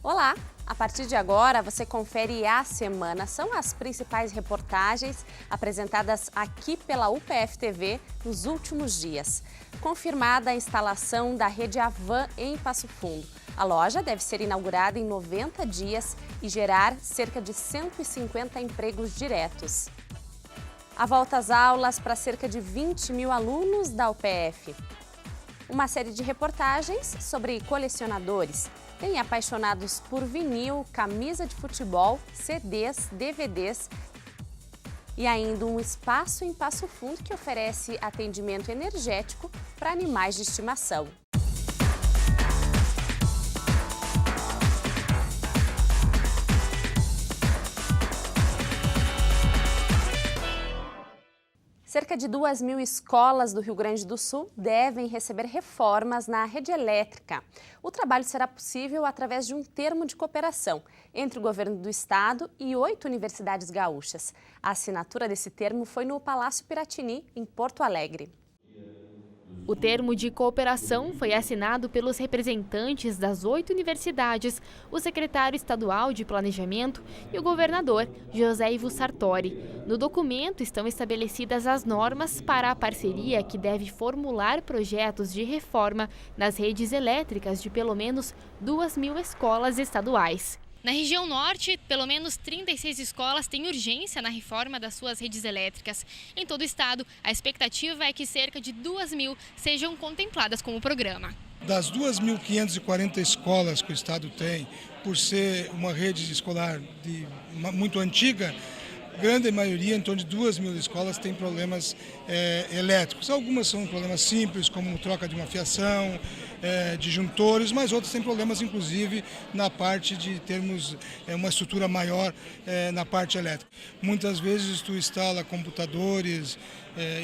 Olá! A partir de agora, você confere a semana. São as principais reportagens apresentadas aqui pela UPF TV nos últimos dias. Confirmada a instalação da rede Avan em Passo Fundo. A loja deve ser inaugurada em 90 dias e gerar cerca de 150 empregos diretos. A volta às aulas para cerca de 20 mil alunos da UPF. Uma série de reportagens sobre colecionadores. Tem apaixonados por vinil, camisa de futebol, CDs, DVDs e ainda um espaço em Passo Fundo que oferece atendimento energético para animais de estimação. Cerca de 2.000 escolas do Rio Grande do Sul devem receber reformas na rede elétrica. O trabalho será possível através de um termo de cooperação entre o governo do estado e 8 universidades gaúchas. A assinatura desse termo foi no Palácio Piratini, em Porto Alegre. O termo de cooperação foi assinado pelos representantes das 8 universidades, o secretário estadual de Planejamento e o governador, José Ivo Sartori. No documento estão estabelecidas as normas para a parceria que deve formular projetos de reforma nas redes elétricas de pelo menos 2.000 escolas estaduais. Na região norte, pelo menos 36 escolas têm urgência na reforma das suas redes elétricas. Em todo o estado, a expectativa é que cerca de 2.000 sejam contempladas com o programa. Das 2.540 escolas que o estado tem, por ser uma rede escolar muito antiga, grande maioria, em torno de 2.000 escolas, tem problemas elétricos. Algumas são problemas simples, como troca de uma fiação, disjuntores, mas outras têm problemas, inclusive, na parte de termos uma estrutura maior na parte elétrica. Muitas vezes tu instala computadores,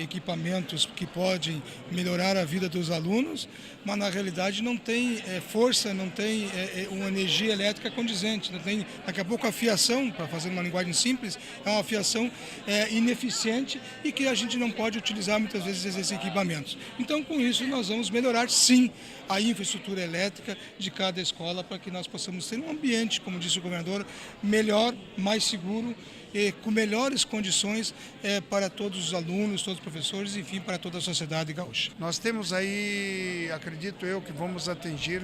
equipamentos que podem melhorar a vida dos alunos, mas na realidade não tem força, não tem uma energia elétrica condizente, não tem, daqui a pouco a fiação, para fazer uma linguagem simples, é uma fiação ineficiente e que a gente não pode utilizar muitas vezes esses equipamentos. Então, com isso, nós vamos melhorar sim a infraestrutura elétrica de cada escola para que nós possamos ter um ambiente, como disse o governador, melhor, mais seguro e com melhores condições para todos os alunos, todos os professores, enfim, para toda a sociedade gaúcha. Nós temos aí, acredito eu, que vamos atingir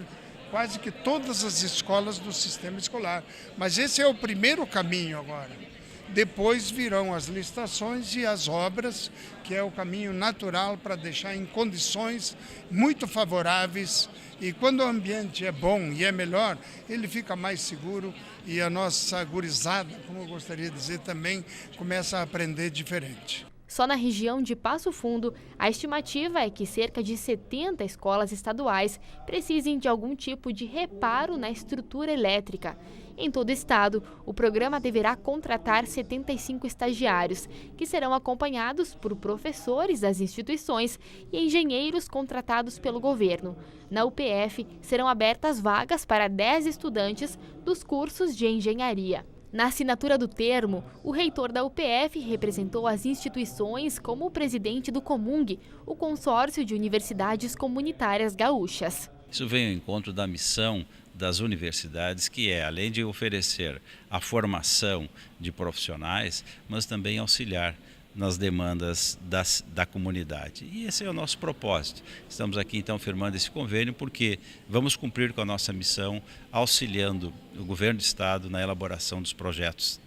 quase que todas as escolas do sistema escolar. Mas esse é o primeiro caminho agora. Depois virão as licitações e as obras, que é o caminho natural para deixar em condições muito favoráveis. E quando o ambiente é bom e é melhor, ele fica mais seguro e a nossa gurizada, como eu gostaria de dizer, também começa a aprender diferente. Só na região de Passo Fundo, a estimativa é que cerca de 70 escolas estaduais precisem de algum tipo de reparo na estrutura elétrica. Em todo o estado, o programa deverá contratar 75 estagiários, que serão acompanhados por professores das instituições e engenheiros contratados pelo governo. Na UPF, serão abertas vagas para 10 estudantes dos cursos de engenharia. Na assinatura do termo, o reitor da UPF representou as instituições como o presidente do Comung, o consórcio de universidades comunitárias gaúchas. Isso vem ao encontro da missão das universidades, que é, além de oferecer a formação de profissionais, mas também auxiliar nas demandas da comunidade. E esse é o nosso propósito. Estamos aqui então firmando esse convênio porque vamos cumprir com a nossa missão auxiliando o governo do estado na elaboração dos projetos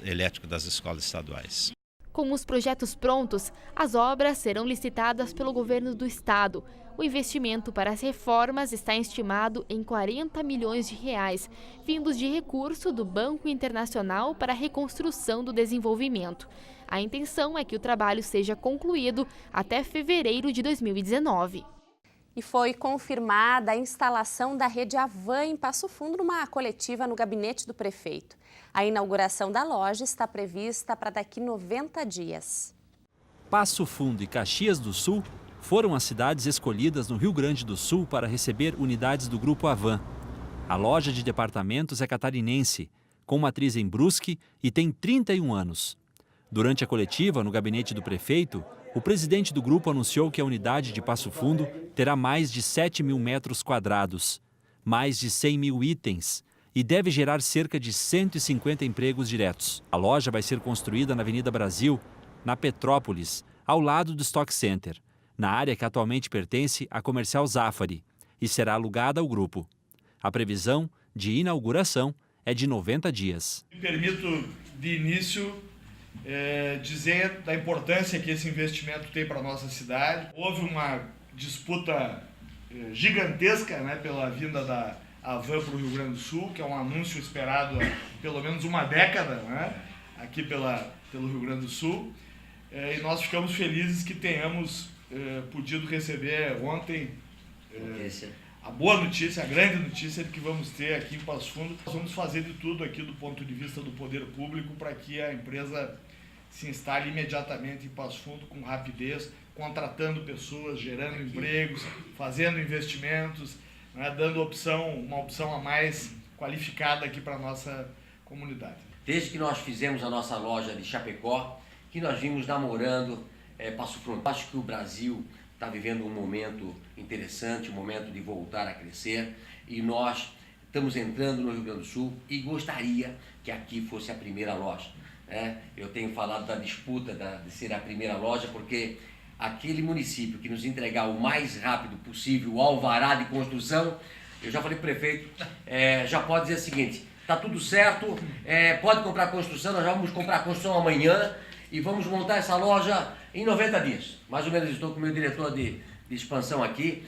elétricos das escolas estaduais. Com os projetos prontos, as obras serão licitadas pelo governo do estado. O investimento para as reformas está estimado em 40 milhões de reais, vindos de recurso do Banco Internacional para a Reconstrução do Desenvolvimento. A intenção é que o trabalho seja concluído até fevereiro de 2019. E foi confirmada a instalação da rede Avan em Passo Fundo numa coletiva no gabinete do prefeito. A inauguração da loja está prevista para daqui 90 dias. Passo Fundo e Caxias do Sul foram as cidades escolhidas no Rio Grande do Sul para receber unidades do Grupo Avan. A loja de departamentos é catarinense, com matriz em Brusque e tem 31 anos. Durante a coletiva no gabinete do prefeito, o presidente do grupo anunciou que a unidade de Passo Fundo terá mais de 7 mil metros quadrados, mais de 100 mil itens e deve gerar cerca de 150 empregos diretos. A loja vai ser construída na Avenida Brasil, na Petrópolis, ao lado do Stock Center, na área que atualmente pertence à Comercial Zafari, e será alugada ao grupo. A previsão de inauguração é de 90 dias. Me permito, de início, dizer da importância que esse investimento tem para a nossa cidade. Houve uma disputa gigantesca, né, pela vinda da Avan para o Rio Grande do Sul, que é um anúncio esperado há pelo menos uma década, né, aqui pelo Rio Grande do Sul. E nós ficamos felizes que tenhamos podido receber ontem a boa notícia, a grande notícia de que vamos ter aqui em Passo Fundo. Nós vamos fazer de tudo aqui do ponto de vista do poder público para que a empresa se instale imediatamente em Passo Fundo com rapidez, contratando pessoas, gerando empregos, fazendo investimentos, né, dando uma opção a mais qualificada aqui para a nossa comunidade. Desde que nós fizemos a nossa loja de Chapecó, que nós vimos namorando Passo Fundo. Acho que o Brasil está vivendo um momento interessante, um momento de voltar a crescer, e nós estamos entrando no Rio Grande do Sul e gostaria que aqui fosse a primeira loja. Eu tenho falado da disputa de ser a primeira loja, porque aquele município que nos entregar o mais rápido possível o alvará de construção, eu já falei para o prefeito, já pode dizer o seguinte: está tudo certo, pode comprar construção, nós já vamos comprar a construção amanhã e vamos montar essa loja em 90 dias. Mais ou menos estou com o meu diretor de expansão aqui.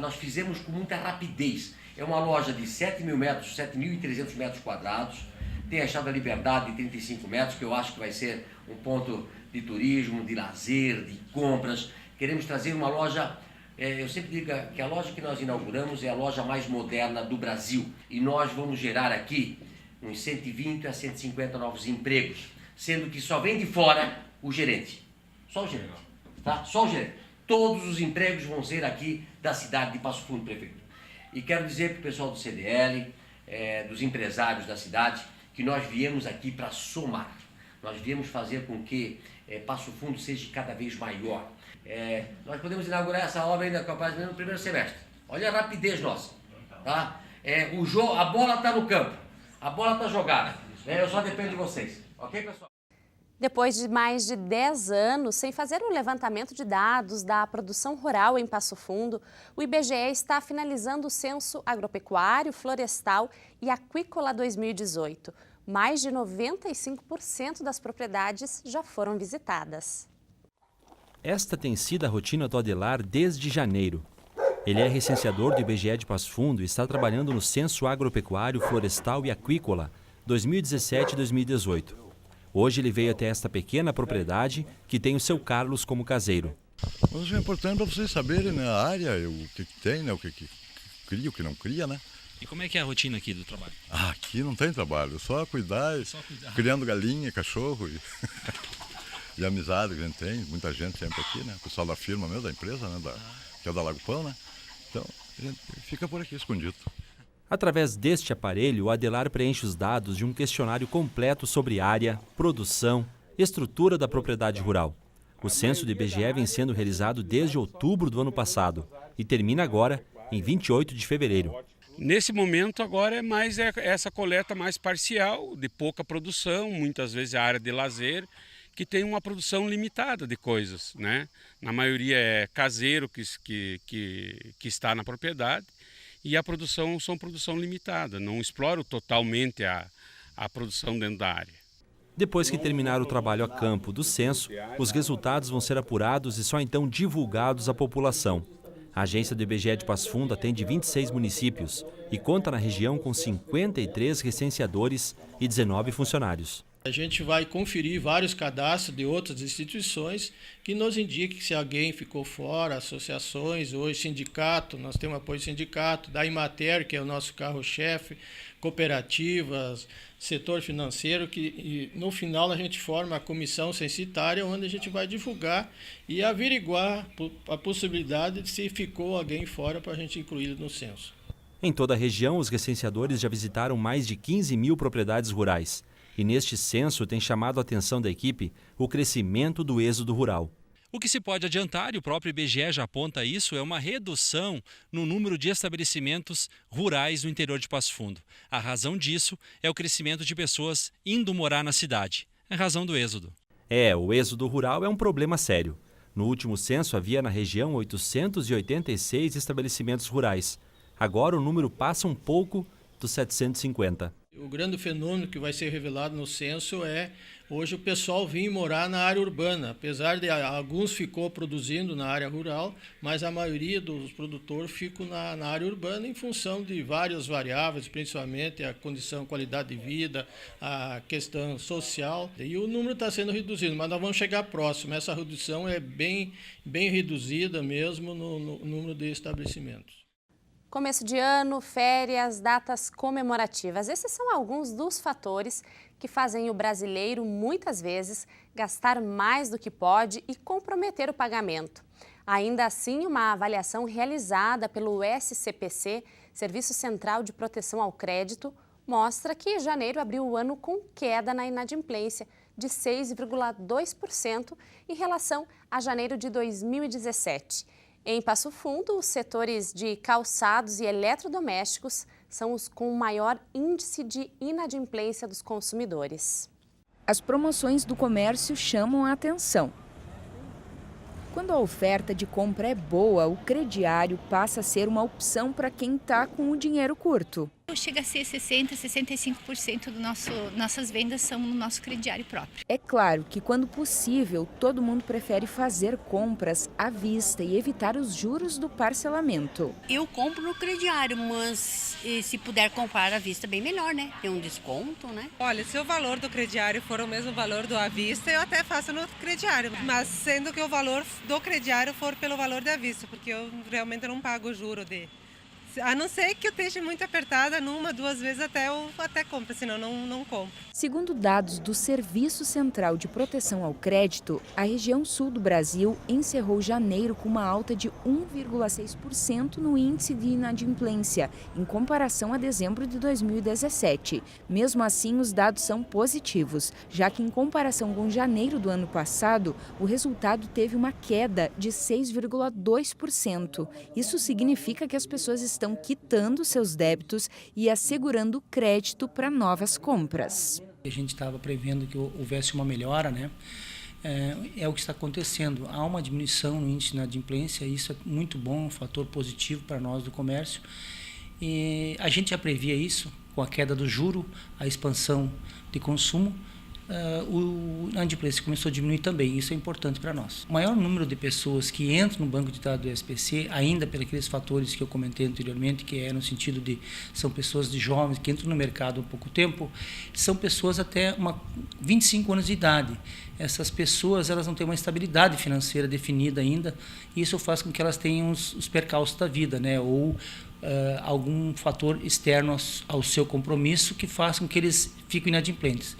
Nós fizemos com muita rapidez. É uma loja de 7.000 metros, 7.300 metros quadrados. Tem a Estrada da Liberdade de 35 metros, que eu acho que vai ser um ponto de turismo, de lazer, de compras. Queremos trazer uma loja, eu sempre digo que a loja que nós inauguramos é a loja mais moderna do Brasil. E nós vamos gerar aqui uns 120 a 150 novos empregos, sendo que só vem de fora o gerente. Só o gerente, tá? Só o gerente. Todos os empregos vão ser aqui da cidade de Passo Fundo, prefeito. E quero dizer para o pessoal do CDL, dos empresários da cidade, que nós viemos aqui para somar. Nós viemos fazer com que Passo Fundo seja cada vez maior. Nós podemos inaugurar essa obra ainda no primeiro semestre. Olha a rapidez nossa, tá? A bola está no campo, a bola está jogada. Eu só dependo de vocês, ok, pessoal? Depois de mais de 10 anos sem fazer um levantamento de dados da produção rural em Passo Fundo, o IBGE está finalizando o Censo Agropecuário, Florestal e Aquícola 2018. Mais de 95% das propriedades já foram visitadas. Esta tem sido a rotina do Adelar desde janeiro. Ele é recenseador do IBGE de Passo Fundo e está trabalhando no Censo Agropecuário, Florestal e Aquícola 2017 e 2018. Hoje ele veio até esta pequena propriedade que tem o seu Carlos como caseiro. Mas é importante para vocês saberem, né, a área, o que tem, né, o que cria, o que não cria, né? E como é que é a rotina aqui do trabalho? Aqui não tem trabalho, só cuidar, criando galinha, cachorro e amizade que a gente tem, muita gente sempre aqui, né? O pessoal da firma mesmo, da empresa, né, que é da Lago Pão, né? Então a gente fica por aqui escondido. Através deste aparelho, o Adelar preenche os dados de um questionário completo sobre área, produção e estrutura da propriedade rural. O censo do IBGE vem sendo realizado desde outubro do ano passado e termina agora, em 28 de fevereiro. Nesse momento agora é mais essa coleta mais parcial, de pouca produção, muitas vezes a área de lazer, que tem uma produção limitada de coisas, né? Na maioria é caseiro que está na propriedade. E a produção são produção limitada, não exploro totalmente a produção dentro da área. Depois que terminar o trabalho a campo do censo, os resultados vão ser apurados e só então divulgados à população. A agência do IBGE de Passo Fundo atende 26 municípios e conta na região com 53 recenseadores e 19 funcionários. A gente vai conferir vários cadastros de outras instituições que nos indiquem se alguém ficou fora, associações, hoje sindicato, nós temos apoio do sindicato, da Imater, que é o nosso carro-chefe, cooperativas, setor financeiro, e no final a gente forma a comissão censitária, onde a gente vai divulgar e averiguar a possibilidade de se ficou alguém fora para a gente incluí-lo no censo. Em toda a região, os recenseadores já visitaram mais de 15 mil propriedades rurais. E neste censo tem chamado a atenção da equipe o crescimento do êxodo rural. O que se pode adiantar, e o próprio IBGE já aponta isso, é uma redução no número de estabelecimentos rurais no interior de Passo Fundo. A razão disso é o crescimento de pessoas indo morar na cidade. É a razão do êxodo. O êxodo rural é um problema sério. No último censo havia na região 886 estabelecimentos rurais. Agora o número passa um pouco dos 750. O grande fenômeno que vai ser revelado no censo é hoje o pessoal vir morar na área urbana. Apesar de alguns ficou produzindo na área rural, mas a maioria dos produtores ficam na área urbana em função de várias variáveis, principalmente a condição, qualidade de vida, a questão social. E o número está sendo reduzido, mas nós vamos chegar próximo. Essa redução é bem reduzida mesmo no número de estabelecimentos. Começo de ano, férias, datas comemorativas. Esses são alguns dos fatores que fazem o brasileiro, muitas vezes, gastar mais do que pode e comprometer o pagamento. Ainda assim, uma avaliação realizada pelo SCPC, Serviço Central de Proteção ao Crédito, mostra que janeiro abriu o ano com queda na inadimplência de 6,2% em relação a janeiro de 2017. Em Passo Fundo, os setores de calçados e eletrodomésticos são os com maior índice de inadimplência dos consumidores. As promoções do comércio chamam a atenção. Quando a oferta de compra é boa, o crediário passa a ser uma opção para quem está com o dinheiro curto. Chega a ser 60%, 65% nossas vendas são no nosso crediário próprio. É claro que, quando possível, todo mundo prefere fazer compras à vista e evitar os juros do parcelamento. Eu compro no crediário, mas se puder comprar à vista, bem melhor, né? Tem um desconto, né? Olha, se o valor do crediário for o mesmo valor do à vista, eu até faço no crediário. Mas sendo que o valor do crediário for pelo valor da vista, porque eu realmente não pago o juro de... A não ser que eu esteja muito apertada, 1, 2 vezes eu até compro, senão não compro. Segundo dados do Serviço Central de Proteção ao Crédito, a região sul do Brasil encerrou janeiro com uma alta de 1,6% no índice de inadimplência, em comparação a dezembro de 2017. Mesmo assim, os dados são positivos, já que em comparação com janeiro do ano passado, o resultado teve uma queda de 6,2%. Isso significa que as pessoas estão quitando seus débitos e assegurando crédito para novas compras. A gente estava prevendo que houvesse uma melhora, né? É o que está acontecendo. Há uma diminuição no índice de inadimplência, isso é muito bom, um fator positivo para nós do comércio. E a gente já previa isso com a queda do juro, a expansão de consumo. A inadimplência começou a diminuir também, isso é importante para nós. O maior número de pessoas que entram no banco de dados do SPC, ainda por aqueles fatores que eu comentei anteriormente, que é no sentido de são pessoas de jovens que entram no mercado há pouco tempo, são pessoas até 25 anos de idade. Essas pessoas elas não têm uma estabilidade financeira definida ainda, e isso faz com que elas tenham os percalços da vida, né? Ou algum fator externo ao seu compromisso que faz com que eles fiquem inadimplentes.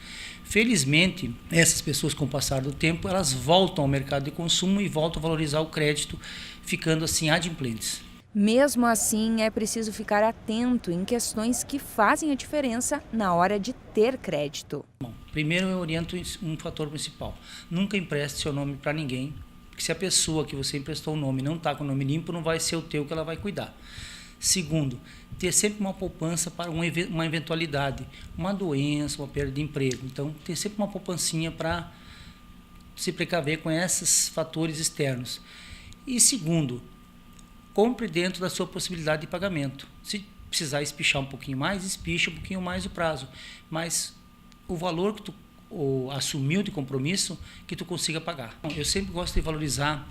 Felizmente, essas pessoas, com o passar do tempo, elas voltam ao mercado de consumo e voltam a valorizar o crédito, ficando assim adimplentes. Mesmo assim, é preciso ficar atento em questões que fazem a diferença na hora de ter crédito. Bom, primeiro eu oriento um fator principal. Nunca empreste seu nome para ninguém, porque se a pessoa que você emprestou o nome não está com o nome limpo, não vai ser o teu que ela vai cuidar. Segundo, ter sempre uma poupança para uma eventualidade, uma doença, uma perda de emprego. Então, ter sempre uma poupancinha para se precaver com esses fatores externos. E segundo, compre dentro da sua possibilidade de pagamento. Se precisar espichar um pouquinho mais, espicha um pouquinho mais o prazo. Mas o valor que tu assumiu de compromisso, que tu consiga pagar. Eu sempre gosto de valorizar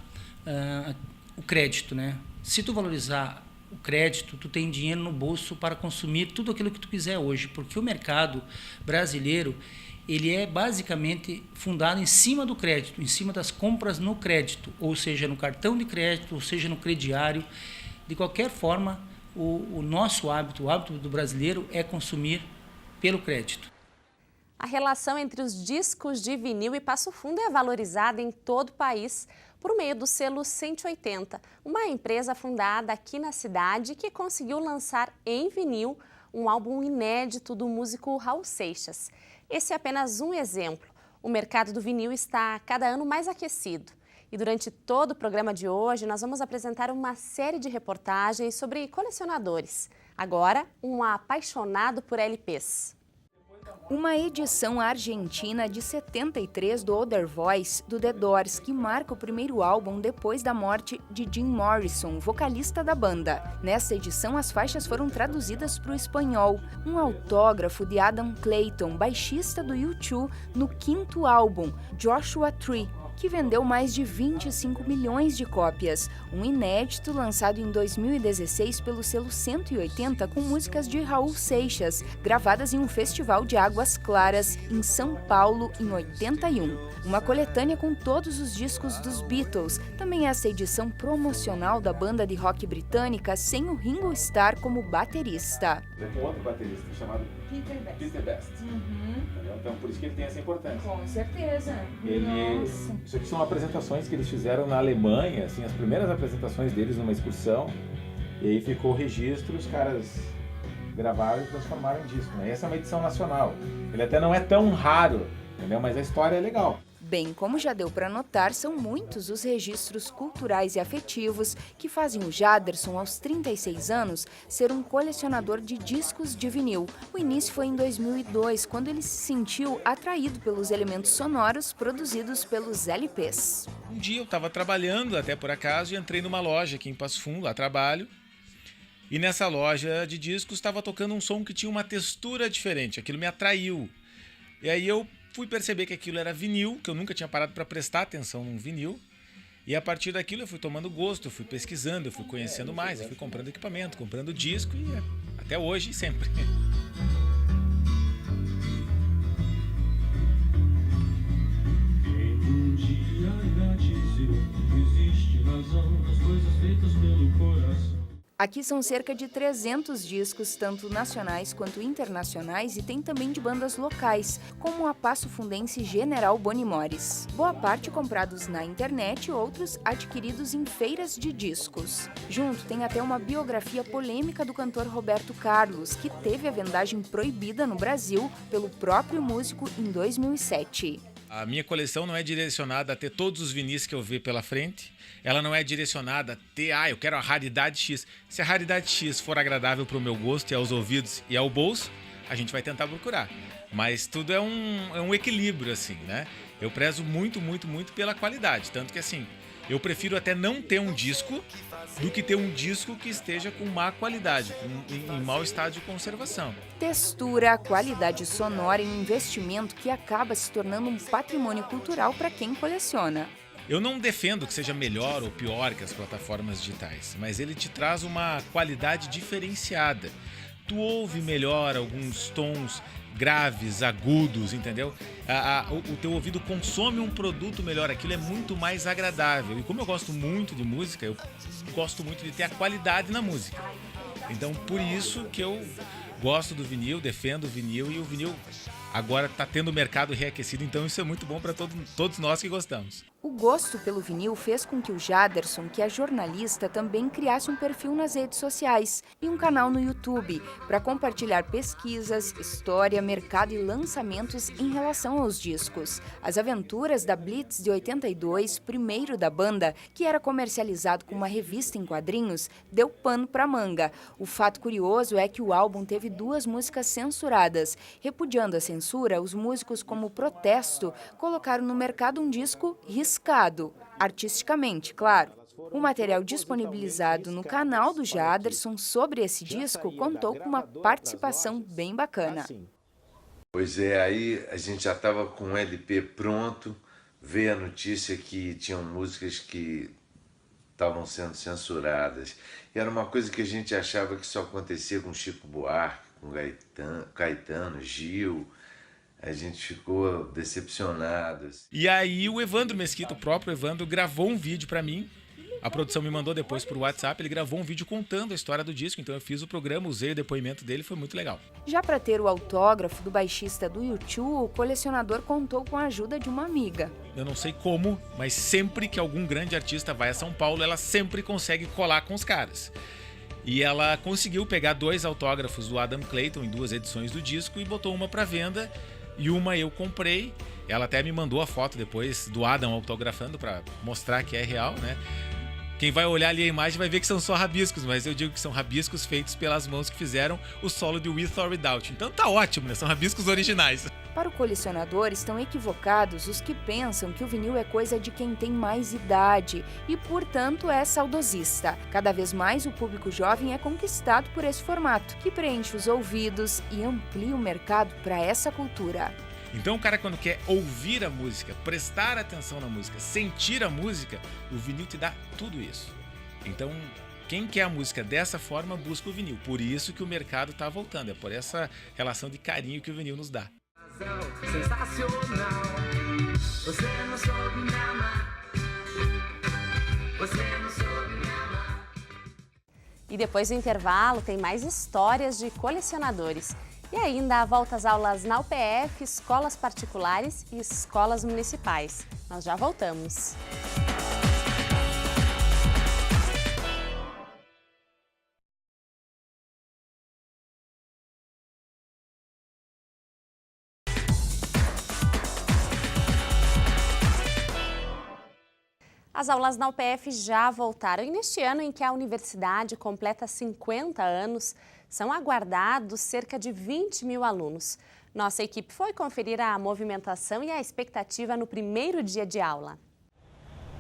o crédito, né? Se tu valorizar o crédito, tu tem dinheiro no bolso para consumir tudo aquilo que tu quiser hoje, porque o mercado brasileiro, ele é basicamente fundado em cima do crédito, em cima das compras no crédito, ou seja, no cartão de crédito, ou seja, no crediário. De qualquer forma, o nosso hábito, o hábito do brasileiro é consumir pelo crédito. A relação entre os discos de vinil e Passo Fundo é valorizada em todo o país por meio do selo 180, uma empresa fundada aqui na cidade que conseguiu lançar em vinil um álbum inédito do músico Raul Seixas. Esse é apenas um exemplo. O mercado do vinil está cada ano mais aquecido E durante todo o programa de hoje, nós vamos apresentar uma série de reportagens sobre colecionadores. Agora, um apaixonado por LPs. Uma edição argentina de 73 do Other Voice, do The Doors, que marca o primeiro álbum depois da morte de Jim Morrison, vocalista da banda. Nesta edição, as faixas foram traduzidas para o espanhol. Um autógrafo de Adam Clayton, baixista do U2, no 5º álbum, Joshua Tree, que vendeu mais de 25 milhões de cópias. Um inédito lançado em 2016 pelo selo 180 com músicas de Raul Seixas, gravadas em um festival de Águas Claras, em São Paulo, em 81. Uma coletânea com todos os discos dos Beatles. Também essa edição promocional da banda de rock britânica sem o Ringo Starr como baterista. Tem um outro baterista chamado Peter Best. Então, por isso que ele tem essa importância. Com certeza. Isso aqui são apresentações que eles fizeram na Alemanha, assim, as primeiras apresentações deles numa excursão. E aí ficou o registro, os caras gravaram e transformaram em disco. Né? Essa é uma edição nacional. Ele até não é tão raro, entendeu? Mas a história é legal. Bem, como já deu para notar, são muitos os registros culturais e afetivos que fazem o Jaderson, aos 36 anos, ser um colecionador de discos de vinil. O início foi em 2002, quando ele se sentiu atraído pelos elementos sonoros produzidos pelos LPs. Um dia eu estava trabalhando, até por acaso, e entrei numa loja aqui em Passo Fundo, lá trabalho, e nessa loja de discos estava tocando um som que tinha uma textura diferente, aquilo me atraiu. E aí eu fui perceber que aquilo era vinil, que eu nunca tinha parado para prestar atenção num vinil. E a partir daquilo eu fui tomando gosto, eu fui pesquisando, eu fui conhecendo mais, eu fui comprando equipamento, comprando disco e até hoje sempre. Um dia irá dizer, existe razão nas coisas feitas pelo coração. Aqui são cerca de 300 discos, tanto nacionais quanto internacionais, e tem também de bandas locais, como a passo-fundense General Bonimores. Boa parte comprados na internet e outros adquiridos em feiras de discos. Junto tem até uma biografia polêmica do cantor Roberto Carlos, que teve a vendagem proibida no Brasil pelo próprio músico em 2007. A minha coleção não é direcionada a ter todos os vinis que eu ver pela frente. Ela não é direcionada a ter, eu quero a raridade X. Se a raridade X for agradável para o meu gosto e aos ouvidos e ao bolso, a gente vai tentar procurar. Mas tudo é um equilíbrio, assim, né? Eu prezo muito, muito, muito pela qualidade. Tanto que, assim, eu prefiro até não ter um disco do que ter um disco que esteja com má qualidade, em mau estado de conservação. Textura, qualidade sonora e um investimento que acaba se tornando um patrimônio cultural para quem coleciona. Eu não defendo que seja melhor ou pior que as plataformas digitais, mas ele te traz uma qualidade diferenciada. Tu ouve melhor alguns tons graves, agudos, entendeu? O teu ouvido consome um produto melhor, aquilo é muito mais agradável. E como eu gosto muito de música, eu gosto muito de ter a qualidade na música. Então, por isso que eu gosto do vinil, defendo o vinil, e o vinil agora está tendo o mercado reaquecido, então isso é muito bom para todos nós que gostamos. O gosto pelo vinil fez com que o Jaderson, que é jornalista, também criasse um perfil nas redes sociais e um canal no YouTube para compartilhar pesquisas, história, mercado e lançamentos em relação aos discos. As aventuras da Blitz de 82, primeiro da banda, que era comercializado com uma revista em quadrinhos, deu pano para manga. O fato curioso é que o álbum teve 2 músicas censuradas. Repudiando a censura, os músicos, como protesto, colocaram no mercado um disco riscado, artisticamente, claro. O material disponibilizado no canal do Jaderson sobre esse disco contou com uma participação bem bacana. Pois é, aí a gente já estava com o LP pronto, veio a notícia que tinham músicas que estavam sendo censuradas. E era uma coisa que a gente achava que só acontecia com Chico Buarque, com Caetano, Gil. A gente ficou decepcionado. E aí o Evandro Mesquita, o próprio Evandro, gravou um vídeo para mim. A produção me mandou depois por WhatsApp, ele gravou um vídeo contando a história do disco, então eu fiz o programa, usei o depoimento dele, foi muito legal. Já para ter o autógrafo do baixista do U2, o colecionador contou com a ajuda de uma amiga. Eu não sei como, mas sempre que algum grande artista vai a São Paulo, ela sempre consegue colar com os caras. E ela conseguiu pegar 2 autógrafos do Adam Clayton em 2 edições do disco e botou uma para venda. E uma eu comprei, Ela até me mandou a foto depois do Adam autografando para mostrar que é real, né? Quem vai olhar ali a imagem vai ver que são só rabiscos, mas eu digo que são rabiscos feitos pelas mãos que fizeram o solo de With or Without. Então tá ótimo, né? São rabiscos originais. Para o colecionador, estão equivocados os que pensam que o vinil é coisa de quem tem mais idade e, portanto, é saudosista. Cada vez mais o público jovem é conquistado por esse formato, que preenche os ouvidos e amplia o mercado para essa cultura. Então o cara, quando quer ouvir a música, prestar atenção na música, sentir a música, o vinil te dá tudo isso. Então, quem quer a música dessa forma, busca o vinil. Por isso que o mercado está voltando, é por essa relação de carinho que o vinil nos dá. Sensacional, você não soube me amar, você não soube me amar. E depois do intervalo tem mais histórias de colecionadores. E ainda há volta às aulas na UPF, escolas particulares e escolas municipais. Nós já voltamos. As aulas na UPF já voltaram e neste ano em que a universidade completa 50 anos, são aguardados cerca de 20 mil alunos. Nossa equipe foi conferir a movimentação e a expectativa no primeiro dia de aula.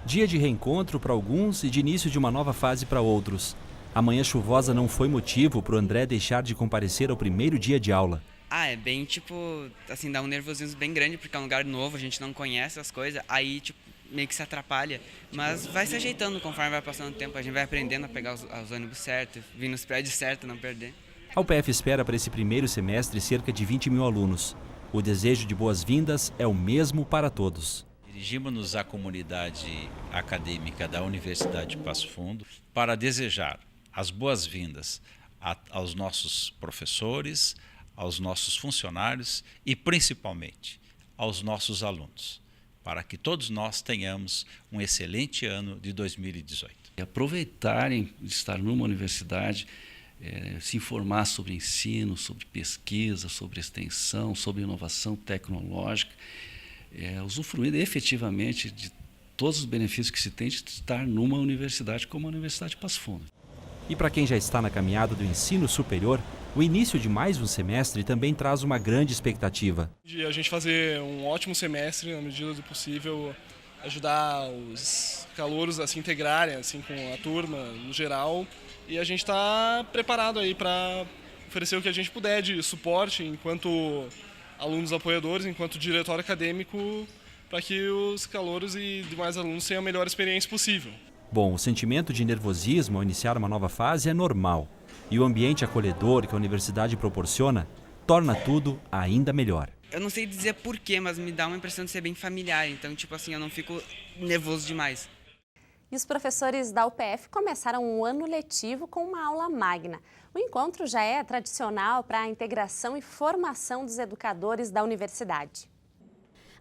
Dia de reencontro para alguns e de início de uma nova fase para outros. A manhã chuvosa não foi motivo para o André deixar de comparecer ao primeiro dia de aula. É bem, assim, dá um nervosismo bem grande, porque é um lugar novo, a gente não conhece as coisas, aí, meio que se atrapalha, mas vai se ajeitando conforme vai passando o tempo, a gente vai aprendendo a pegar os ônibus certos, vir nos prédios certos, não perder. A UPF espera para esse primeiro semestre cerca de 20 mil alunos. O desejo de boas-vindas é o mesmo para todos. Dirigimos-nos à comunidade acadêmica da Universidade de Passo Fundo para desejar as boas-vindas aos nossos professores, aos nossos funcionários e, principalmente, aos nossos alunos, para que todos nós tenhamos um excelente ano de 2018. Aproveitarem de estar numa universidade, se informar sobre ensino, sobre pesquisa, sobre extensão, sobre inovação tecnológica, usufruir efetivamente de todos os benefícios que se tem de estar numa universidade como a Universidade de Passo Fundo. E para quem já está na caminhada do ensino superior, o início de mais um semestre também traz uma grande expectativa. De a gente fazer um ótimo semestre, na medida do possível, ajudar os calouros a se integrarem assim, com a turma no geral. E a gente está preparado aí para oferecer o que a gente puder de suporte enquanto alunos apoiadores, enquanto diretório acadêmico, para que os calouros e demais alunos tenham a melhor experiência possível. Bom, o sentimento de nervosismo ao iniciar uma nova fase é normal. E o ambiente acolhedor que a universidade proporciona torna tudo ainda melhor. Eu não sei dizer porquê, mas me dá uma impressão de ser bem familiar, então eu não fico nervoso demais. E os professores da UPF começaram um ano letivo com uma aula magna. O encontro já é tradicional para a integração e formação dos educadores da universidade.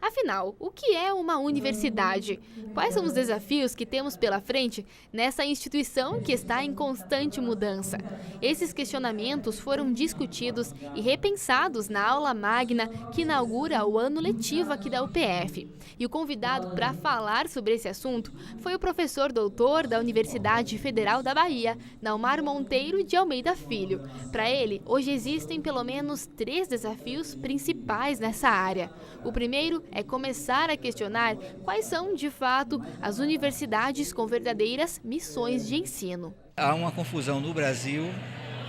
Afinal, o que é uma universidade? Quais são os desafios que temos pela frente nessa instituição que está em constante mudança? Esses questionamentos foram discutidos e repensados na aula magna que inaugura o ano letivo aqui da UPF. E o convidado para falar sobre esse assunto foi o professor doutor da Universidade Federal da Bahia, Naumar Monteiro de Almeida Filho. Para ele, hoje existem pelo menos 3 desafios principais nessa área. O primeiro é começar a questionar quais são, de fato, as universidades com verdadeiras missões de ensino. Há uma confusão no Brasil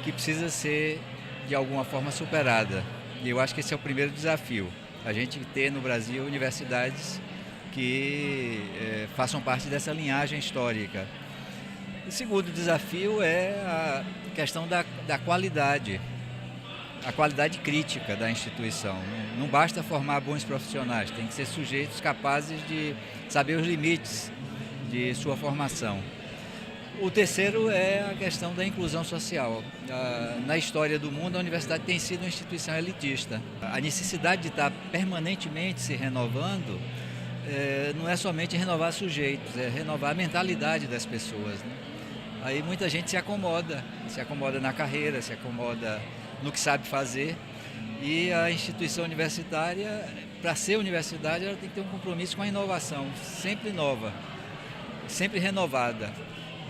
que precisa ser, de alguma forma, superada. E eu acho que esse é o primeiro desafio. A gente ter no Brasil universidades que façam parte dessa linhagem histórica. O segundo desafio é a questão da qualidade. A qualidade crítica da instituição. Não basta formar bons profissionais, tem que ser sujeitos capazes de saber os limites de sua formação. O terceiro é a questão da inclusão social. Na história do mundo, a universidade tem sido uma instituição elitista. A necessidade de estar permanentemente se renovando não é somente renovar sujeitos, é renovar a mentalidade das pessoas, né? Aí muita gente se acomoda na carreira, se acomoda no que sabe fazer E a instituição universitária, para ser universidade, ela tem que ter um compromisso com a inovação, sempre nova, sempre renovada.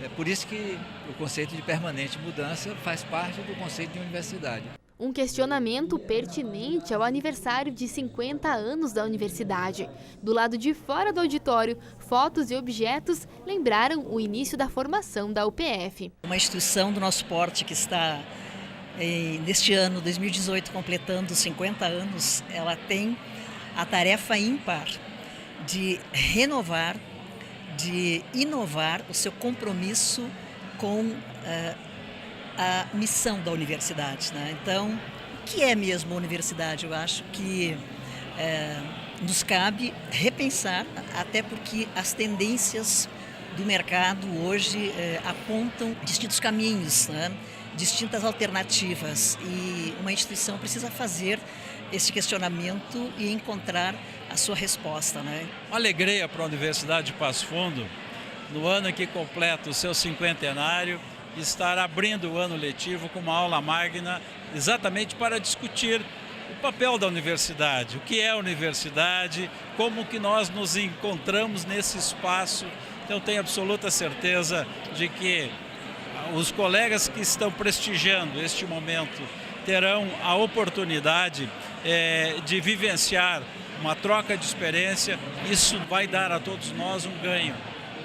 É por isso que o conceito de permanente mudança faz parte do conceito de universidade. Um questionamento pertinente ao aniversário de 50 anos da universidade. Do lado de fora do auditório, fotos e objetos lembraram o início da formação da UPF. Uma instituição do nosso porte que está, neste ano, 2018, completando 50 anos, ela tem a tarefa ímpar de renovar, de inovar o seu compromisso com a missão da universidade, né? Então, o que é mesmo a universidade? Eu acho que nos cabe repensar, até porque as tendências do mercado hoje apontam distintos caminhos, né? Distintas alternativas, e uma instituição precisa fazer esse questionamento e encontrar a sua resposta, né? Uma alegria para a Universidade de Passo Fundo, no ano em que completa o seu cinquentenário, estar abrindo o ano letivo com uma aula magna exatamente para discutir o papel da universidade, o que é a universidade, como que nós nos encontramos nesse espaço. Então, tenho absoluta certeza de que os colegas que estão prestigiando este momento terão a oportunidade de vivenciar uma troca de experiência. Isso vai dar a todos nós um ganho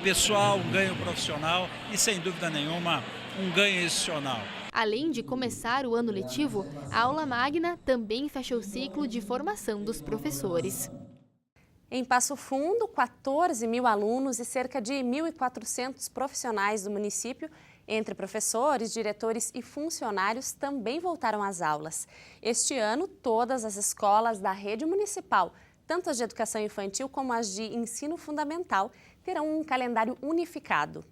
pessoal, um ganho profissional e, sem dúvida nenhuma, um ganho institucional. Além de começar o ano letivo, a aula magna também fecha o ciclo de formação dos professores. Em Passo Fundo, 14 mil alunos e cerca de 1.400 profissionais do município, entre professores, diretores e funcionários, também voltaram às aulas. Este ano, todas as escolas da rede municipal, tanto as de educação infantil como as de ensino fundamental, terão um calendário unificado.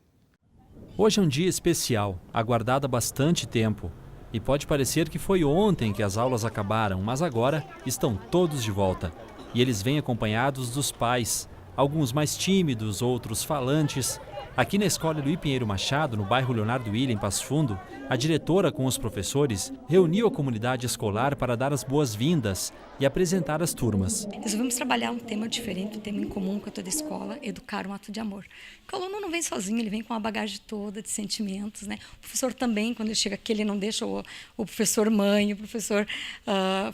Hoje é um dia especial, aguardado há bastante tempo. E pode parecer que foi ontem que as aulas acabaram, mas agora estão todos de volta. E eles vêm acompanhados dos pais, alguns mais tímidos, outros falantes. Aqui na Escola Luí Pinheiro Machado, no bairro Leonardo William, em Passo Fundo, a diretora com os professores reuniu a comunidade escolar para dar as boas-vindas e apresentar as turmas. Resolvemos trabalhar um tema diferente, um tema em comum com toda a escola, educar um ato de amor. Porque o aluno não vem sozinho, ele vem com uma bagagem toda de sentimentos, né? O professor também, quando ele chega aqui, ele não deixa o professor mãe, o professor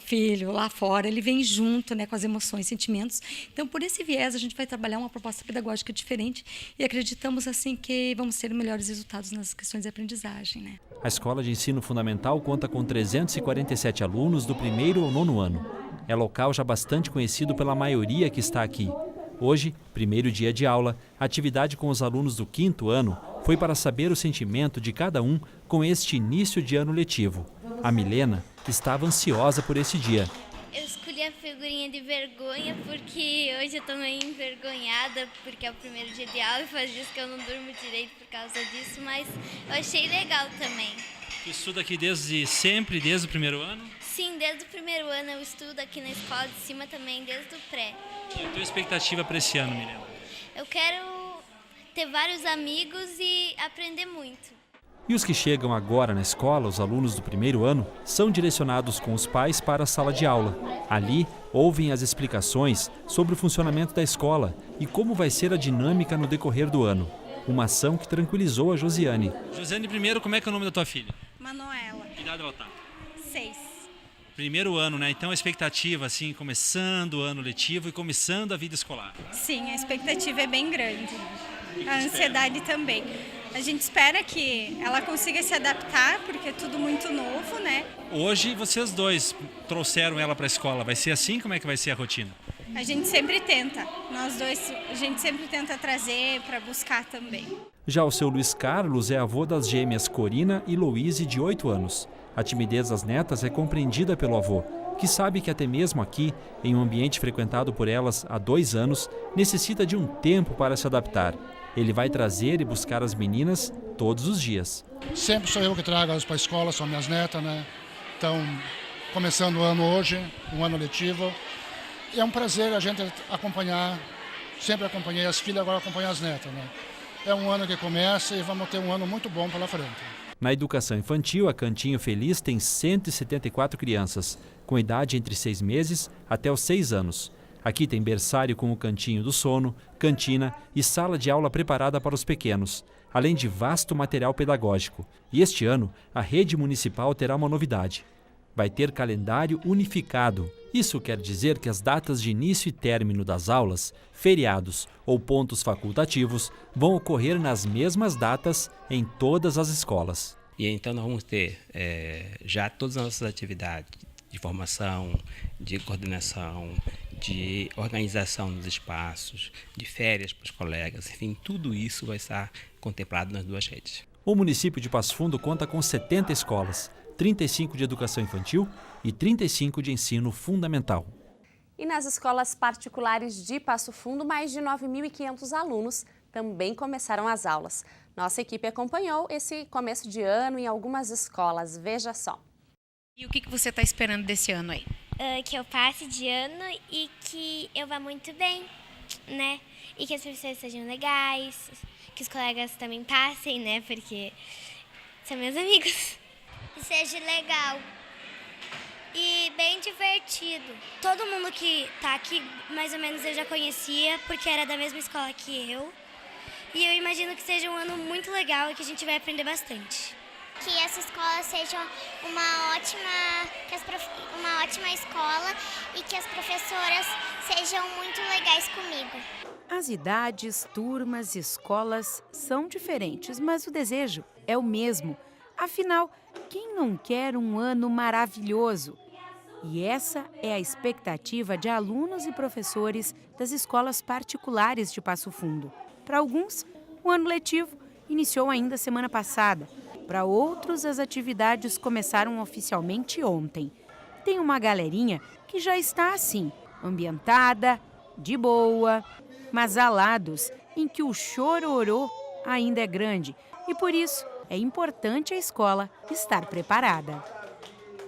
filho lá fora, ele vem junto, né, com as emoções, sentimentos. Então, por esse viés, a gente vai trabalhar uma proposta pedagógica diferente e acreditamos assim que vamos ter melhores resultados nas questões de aprendizagem, né? A Escola de Ensino Fundamental conta com 347 alunos do 1º ao 9º ano. É local já bastante conhecido pela maioria que está aqui. Hoje, primeiro dia de aula, a atividade com os alunos do 5º ano foi para saber o sentimento de cada um com este início de ano letivo. A Milena estava ansiosa por esse dia. Eu escolhi a figurinha de vergonha porque hoje eu estou meio envergonhada porque é o primeiro dia de aula e faz dias que eu não durmo direito por causa disso, mas eu achei legal também. Tu estuda aqui desde sempre, desde o primeiro ano? Sim, desde o primeiro ano eu estudo aqui na escola de cima também, desde o pré. E a tua expectativa para esse ano, Milena? Eu quero ter vários amigos e aprender muito. E os que chegam agora na escola, os alunos do 1º ano, são direcionados com os pais para a sala de aula. Ali, ouvem as explicações sobre o funcionamento da escola e como vai ser a dinâmica no decorrer do ano. Uma ação que tranquilizou a Josiane. Josiane, primeiro, como é que é o nome da tua filha? Manuela. Que idade ela tá? 6. Primeiro ano, né? Então a expectativa, assim, começando o ano letivo e começando a vida escolar. Sim, a expectativa é bem grande. A ansiedade também. A gente espera que ela consiga se adaptar, porque é tudo muito novo, né? Hoje vocês dois trouxeram ela para a escola. Vai ser assim? Como é que vai ser a rotina? A gente sempre tenta. Nós dois, a gente sempre tenta trazer para buscar também. Já o seu Luiz Carlos é avô das gêmeas Corina e Louise, de 8 anos. A timidez das netas é compreendida pelo avô, que sabe que até mesmo aqui, em um ambiente frequentado por elas há 2 anos, necessita de um tempo para se adaptar. Ele vai trazer e buscar as meninas todos os dias. Sempre sou eu que trago elas para a escola, são minhas netas, né? Então, começando o ano hoje, um ano letivo. E é um prazer a gente acompanhar, sempre acompanhei as filhas, agora acompanho as netas, né? É um ano que começa e vamos ter um ano muito bom pela frente. Na educação infantil, a Cantinho Feliz tem 174 crianças. com idade entre 6 meses até os 6 anos. Aqui tem berçário com o cantinho do sono, cantina e sala de aula preparada para os pequenos, além de vasto material pedagógico. E este ano, a rede municipal terá uma novidade. Vai ter calendário unificado. Isso quer dizer que as datas de início e término das aulas, feriados ou pontos facultativos vão ocorrer nas mesmas datas em todas as escolas. E então nós vamos ter já todas as nossas atividades de formação, de coordenação, de organização dos espaços, de férias para os colegas, enfim, tudo isso vai estar contemplado nas duas redes. O município de Passo Fundo conta com 70 escolas, 35 de educação infantil e 35 de ensino fundamental. E nas escolas particulares de Passo Fundo, mais de 9.500 alunos também começaram as aulas. Nossa equipe acompanhou esse começo de ano em algumas escolas. Veja só. E o que você está esperando desse ano aí? Que eu passe de ano e que eu vá muito bem, né? E que as professoras sejam legais, que os colegas também passem, né? Porque são meus amigos. Que seja legal e bem divertido. Todo mundo que tá aqui, mais ou menos, eu já conhecia, porque era da mesma escola que eu. E eu imagino que seja um ano muito legal e que a gente vai aprender bastante. Que essa escola seja uma ótima escola e que as professoras sejam muito legais comigo. As idades, turmas, escolas são diferentes, mas o desejo é o mesmo. Afinal, quem não quer um ano maravilhoso? E essa é a expectativa de alunos e professores das escolas particulares de Passo Fundo. Para alguns, o ano letivo iniciou ainda semana passada. Para outros, as atividades começaram oficialmente ontem. Tem uma galerinha que já está assim, ambientada, de boa, mas há lados em que o chororô ainda é grande e por isso é importante a escola estar preparada.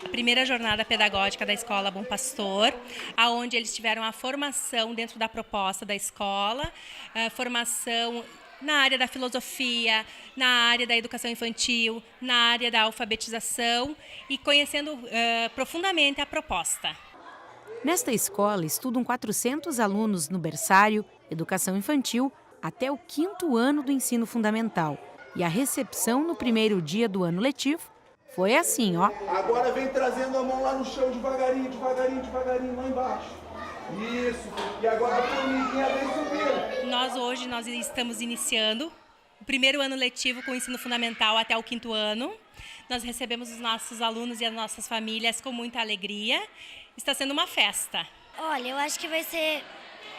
A primeira jornada pedagógica da Escola Bom Pastor, onde eles tiveram a formação dentro da proposta da escola, formação na área da filosofia, na área da educação infantil, na área da alfabetização e conhecendo profundamente a proposta. Nesta escola estudam 400 alunos no berçário, educação infantil, até o 5º ano do ensino fundamental. E a recepção no primeiro dia do ano letivo foi assim, ó. Agora vem trazendo a mão lá no chão, devagarinho, devagarinho, devagarinho, lá embaixo. Isso, e agora a formiguinha vem subindo. Hoje nós estamos iniciando o primeiro ano letivo com o ensino fundamental até o 5º ano. Nós recebemos os nossos alunos e as nossas famílias com muita alegria. Está sendo uma festa. Olha, eu acho que vai ser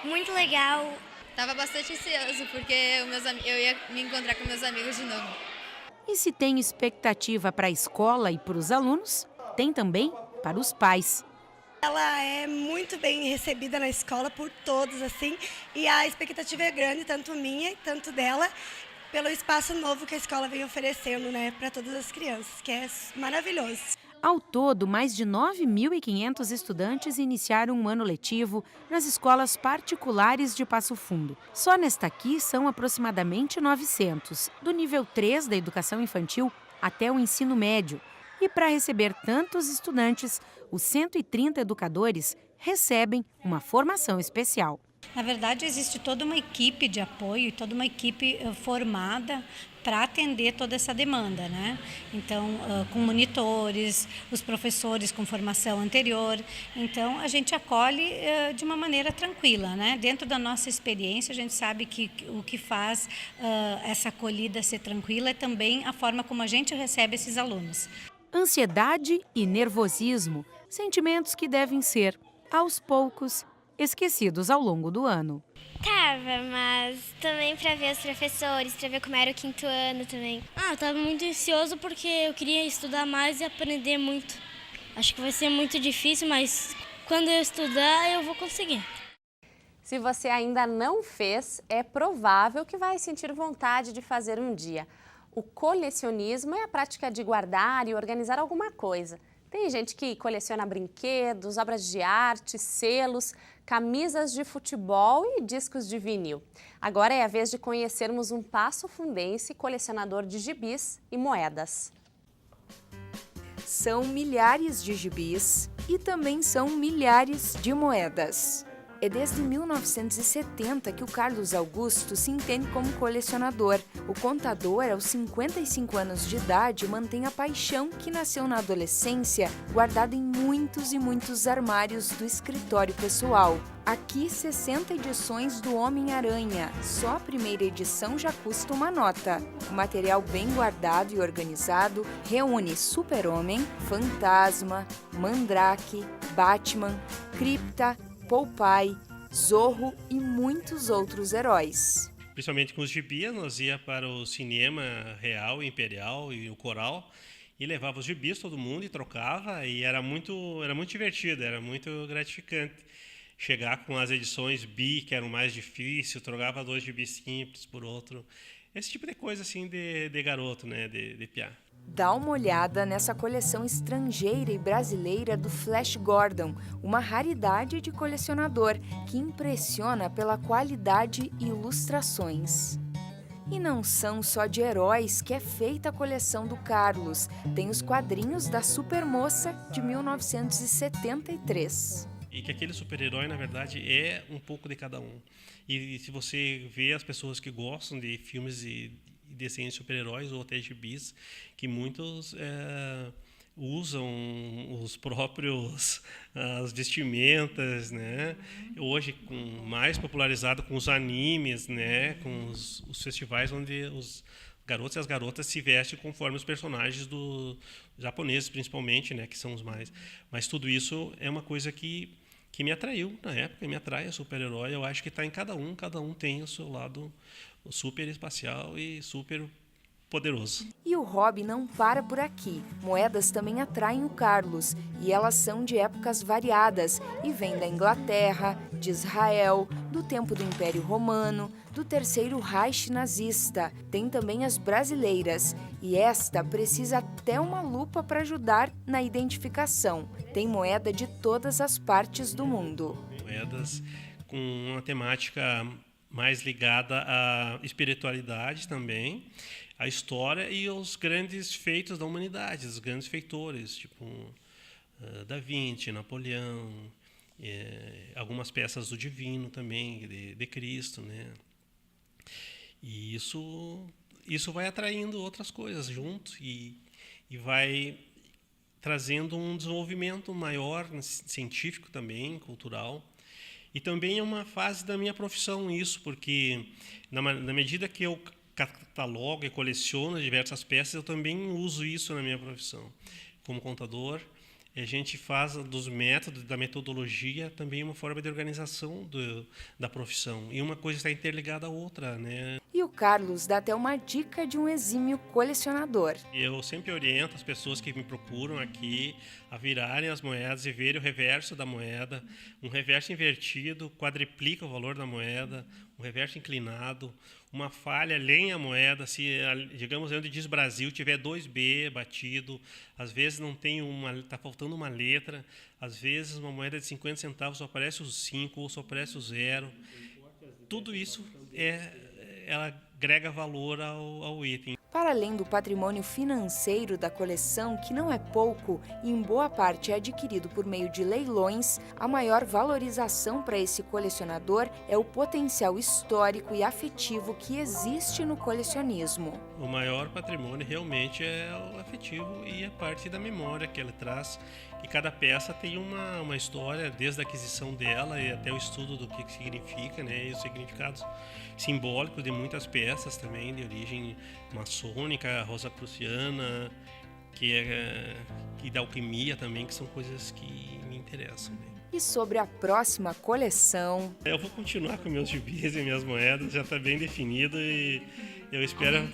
muito legal. Estava bastante ansioso porque eu ia me encontrar com meus amigos de novo. E se tem expectativa para a escola e para os alunos, tem também para os pais. Ela é muito bem recebida na escola por todos, assim, e a expectativa é grande, tanto minha, tanto dela, pelo espaço novo que a escola vem oferecendo, né, para todas as crianças, que é maravilhoso. Ao todo, mais de 9.500 estudantes iniciaram um ano letivo nas escolas particulares de Passo Fundo. Só nesta aqui são aproximadamente 900, do nível 3 da educação infantil até o ensino médio. E para receber tantos estudantes, os 130 educadores recebem uma formação especial. Na verdade, existe toda uma equipe de apoio e toda uma equipe formada para atender toda essa demanda, né? Então, com monitores, os professores com formação anterior. Então, a gente acolhe de uma maneira tranquila, né? Dentro da nossa experiência, a gente sabe que o que faz essa acolhida ser tranquila é também a forma como a gente recebe esses alunos. Ansiedade e nervosismo, sentimentos que devem ser, aos poucos, esquecidos ao longo do ano. Tava, mas também para ver os professores, para ver como era o 5º ano também. Eu tava muito ansioso porque eu queria estudar mais e aprender muito. Acho que vai ser muito difícil, mas quando eu estudar eu vou conseguir. Se você ainda não fez, é provável que vai sentir vontade de fazer um dia. O colecionismo é a prática de guardar e organizar alguma coisa. Tem gente que coleciona brinquedos, obras de arte, selos, camisas de futebol e discos de vinil. Agora é a vez de conhecermos um passofundense colecionador de gibis e moedas. São milhares de gibis, e também são milhares de moedas. É desde 1970 que o Carlos Augusto se entende como colecionador. O contador, aos 55 anos de idade, mantém a paixão que nasceu na adolescência, guardada em muitos e muitos armários do escritório pessoal. Aqui, 60 edições do Homem-Aranha. Só a primeira edição já custa uma nota. O material bem guardado e organizado reúne Super-Homem, Fantasma, Mandrake, Batman, Krypta, Popeye, Zorro e muitos outros heróis. Principalmente com os gibis, nós ia para o cinema real, imperial e o coral e levava os gibis todo mundo e trocava, e era muito divertido, era muito gratificante chegar com as edições bi, que eram mais difíceis, trocava 2 gibis simples por outro. Esse tipo de coisa assim de garoto, né, de piá. Dá uma olhada nessa coleção estrangeira e brasileira do Flash Gordon, uma raridade de colecionador que impressiona pela qualidade e ilustrações. E não são só de heróis que é feita a coleção do Carlos, tem os quadrinhos da Supermoça de 1973. E que aquele super-herói, na verdade, é um pouco de cada um. E se você vê as pessoas que gostam de filmes e desenhos de super-heróis ou até gibis, que muitos usam os próprios as vestimentas, né? Hoje mais popularizado com os animes, né? Com os festivais onde os garotos e as garotas se vestem conforme os personagens dos japoneses, principalmente, né? Que são os mais. Mas tudo isso é uma coisa que me atraiu na época, me atrai a super-herói. Eu acho que está em cada um tem o seu lado super espacial e super poderoso. E o hobby não para por aqui. Moedas também atraem o Carlos, e elas são de épocas variadas e vêm da Inglaterra, de Israel, do tempo do Império Romano, do Terceiro Reich nazista. Tem também as brasileiras, e esta precisa até uma lupa para ajudar na identificação. Tem moeda de todas as partes do mundo. Moedas com uma temática mais ligada à espiritualidade também, à história e aos grandes feitos da humanidade, os grandes feitores, tipo Da Vinci, Napoleão, algumas peças do Divino também, de Cristo, né? E isso vai atraindo outras coisas junto e vai trazendo um desenvolvimento maior, científico também, cultural. E também é uma fase da minha profissão isso, porque na medida que eu catalogo e coleciono diversas peças, eu também uso isso na minha profissão. Como contador, a gente faz dos métodos, da metodologia, também uma forma de organização da profissão. E uma coisa está interligada à outra, né? E o Carlos dá até uma dica de um exímio colecionador. Eu sempre oriento as pessoas que me procuram aqui a virarem as moedas e verem o reverso da moeda. Um reverso invertido quadriplica o valor da moeda, um reverso inclinado, uma falha além a moeda, se, digamos, onde diz Brasil, tiver 2B batido, às vezes não tem está faltando uma letra, às vezes uma moeda de 50 centavos só aparece o 5 ou só aparece o 0. Tudo isso ela agrega valor ao item. Para além do patrimônio financeiro da coleção, que não é pouco e em boa parte é adquirido por meio de leilões, a maior valorização para esse colecionador é o potencial histórico e afetivo que existe no colecionismo. O maior patrimônio realmente é o afetivo e a parte da memória que ela traz. E cada peça tem uma história, desde a aquisição dela e até o estudo do que significa, né, e os significados simbólicos de muitas peças também, de origem maçônica, rosacruciana, que da alquimia também, que são coisas que me interessam. Né? E sobre a próxima coleção? Eu vou continuar com meus gibis e minhas moedas, já está bem definido e eu espero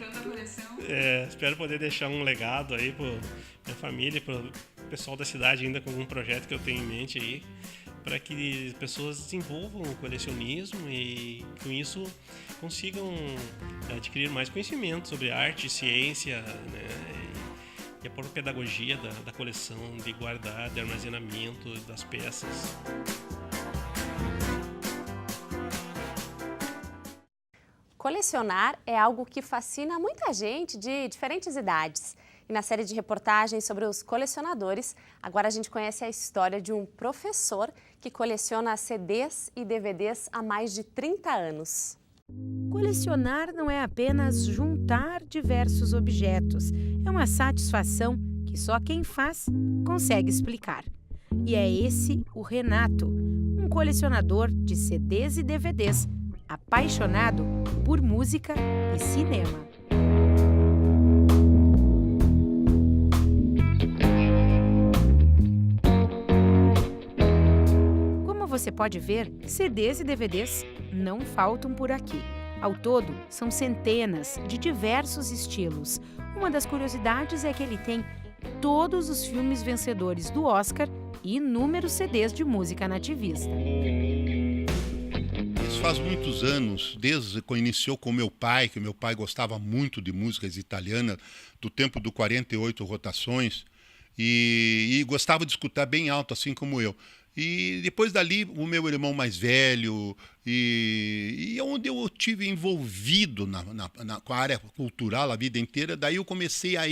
poder deixar um legado aí para minha família, para o pessoal da cidade ainda com algum projeto que eu tenho em mente aí, para que as pessoas desenvolvam o colecionismo e com isso consigam adquirir mais conhecimento sobre arte, ciência, né, e a própria pedagogia da coleção, de guardar, de armazenamento das peças. Colecionar é algo que fascina muita gente de diferentes idades. E na série de reportagens sobre os colecionadores, agora a gente conhece a história de um professor que coleciona CDs e DVDs há mais de 30 anos. Colecionar não é apenas juntar diversos objetos. É uma satisfação que só quem faz consegue explicar. E é esse o Renato, um colecionador de CDs e DVDs, apaixonado por música e cinema. Como você pode ver, CDs e DVDs não faltam por aqui. Ao todo, são centenas de diversos estilos. Uma das curiosidades é que ele tem todos os filmes vencedores do Oscar e inúmeros CDs de música nativista. Isso faz muitos anos, desde que iniciou com meu pai, que meu pai gostava muito de músicas italianas, do tempo do 48 rotações, e gostava de escutar bem alto, assim como eu. E depois dali, o meu irmão mais velho, e onde eu tive envolvido com a área cultural a vida inteira, daí eu comecei a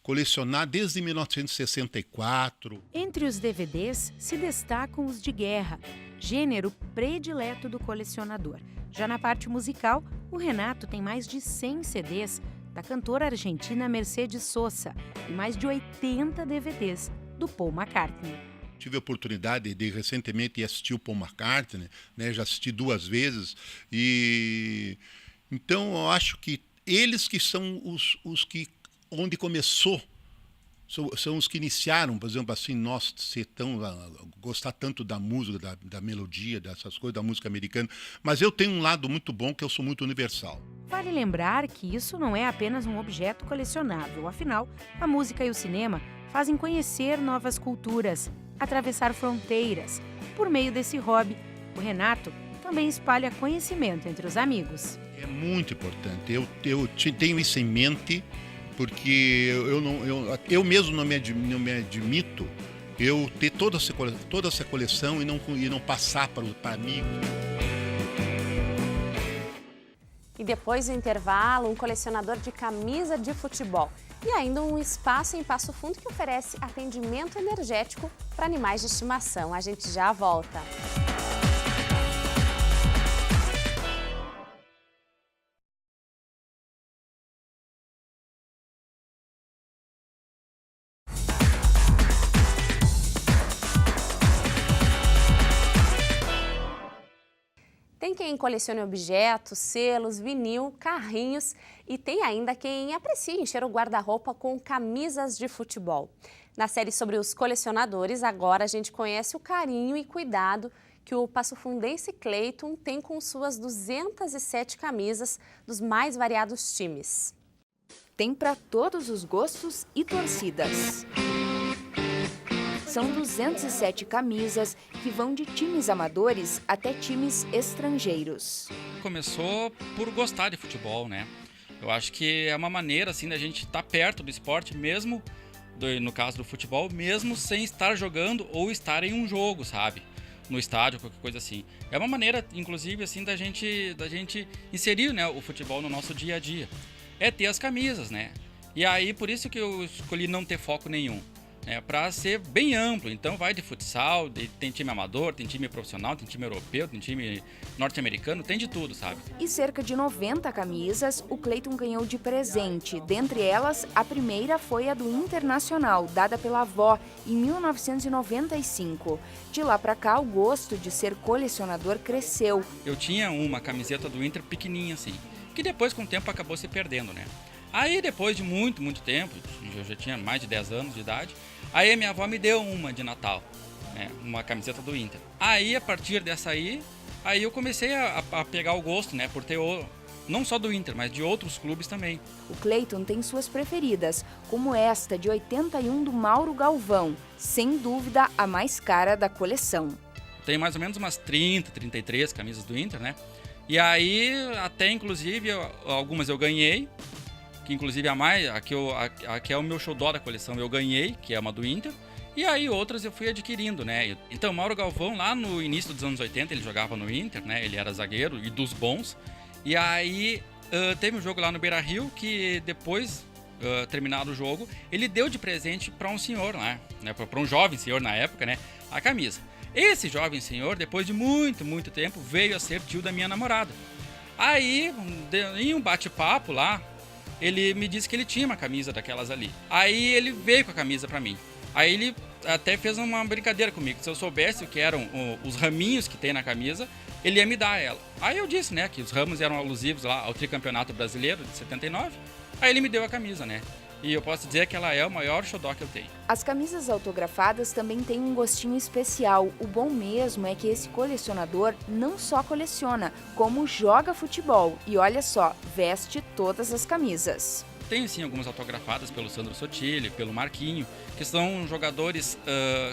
colecionar desde 1964. Entre os DVDs se destacam os de guerra, gênero predileto do colecionador. Já na parte musical, o Renato tem mais de 100 CDs da cantora argentina Mercedes Sosa e mais de 80 DVDs do Paul McCartney. Tive a oportunidade de recentemente assistir o Paul McCartney, né? Já assisti 2 vezes, e então eu acho que eles que são os que, onde começou, são os que iniciaram, por exemplo, assim, nós gostar tanto da música, da melodia, dessas coisas, da música americana, mas eu tenho um lado muito bom, que eu sou muito universal. Vale lembrar que isso não é apenas um objeto colecionável, afinal, a música e o cinema fazem conhecer novas culturas, atravessar fronteiras. Por meio desse hobby, o Renato também espalha conhecimento entre os amigos. É muito importante. Eu tenho isso em mente, porque eu mesmo não me admito eu ter toda essa coleção e não passar para amigos. E depois do intervalo, um colecionador de camisa de futebol. E ainda um espaço em Passo Fundo que oferece atendimento energético para animais de estimação. A gente já volta. Tem quem colecione objetos, selos, vinil, carrinhos e tem ainda quem aprecia encher o guarda-roupa com camisas de futebol. Na série sobre os colecionadores, agora a gente conhece o carinho e cuidado que o passofundense Cleiton tem com suas 207 camisas dos mais variados times. Tem para todos os gostos e torcidas. São 207 camisas que vão de times amadores até times estrangeiros. Começou por gostar de futebol, né? Eu acho que é uma maneira assim da gente estar perto do esporte, mesmo no caso do futebol, mesmo sem estar jogando ou estar em um jogo, sabe? No estádio, qualquer coisa assim. É uma maneira, inclusive, assim, da gente inserir, né, o futebol no nosso dia a dia. É ter as camisas, né? E aí, por isso que eu escolhi não ter foco nenhum. Para ser bem amplo, então vai de futsal, tem time amador, tem time profissional, tem time europeu, tem time norte-americano, tem de tudo, sabe? E cerca de 90 camisas o Cleiton ganhou de presente. Dentre elas, a primeira foi a do Internacional, dada pela avó em 1995. De lá para cá, o gosto de ser colecionador cresceu. Eu tinha uma camiseta do Inter pequenininha assim, que depois com o tempo acabou se perdendo, né? Aí depois de muito tempo, eu já tinha mais de 10 anos de idade, aí minha avó me deu uma de Natal, né, uma camiseta do Inter. Aí a partir dessa aí eu comecei a pegar o gosto, né, por ter não só do Inter, mas de outros clubes também. O Cleiton tem suas preferidas, como esta de 81 do Mauro Galvão, sem dúvida a mais cara da coleção. Tem mais ou menos umas 33 camisas do Inter, né, e aí até inclusive algumas eu ganhei, que inclusive a que é o meu xodó da coleção eu ganhei, que é uma do Inter, e aí outras eu fui adquirindo, né? Então, Mauro Galvão, lá no início dos anos 80, ele jogava no Inter, né? Ele era zagueiro e dos bons, e aí teve um jogo lá no Beira-Rio que depois terminado o jogo, ele deu de presente para um senhor lá, né, para um jovem senhor na época, né, a camisa. Esse jovem senhor, depois de muito tempo, veio a ser tio da minha namorada. Aí, em um bate-papo lá, ele me disse que ele tinha uma camisa daquelas ali. Aí ele veio com a camisa para mim. Aí ele até fez uma brincadeira comigo. Se eu soubesse o que eram os raminhos que tem na camisa, ele ia me dar ela. Aí eu disse, né, que os ramos eram alusivos lá ao tricampeonato brasileiro de 79. Aí ele me deu a camisa, né? E eu posso dizer que ela é o maior xodó que eu tenho. As camisas autografadas também têm um gostinho especial. O bom mesmo é que esse colecionador não só coleciona, como joga futebol. E olha só, veste todas as camisas. Tem sim algumas autografadas pelo Sandro Sotile, pelo Marquinho, que são jogadores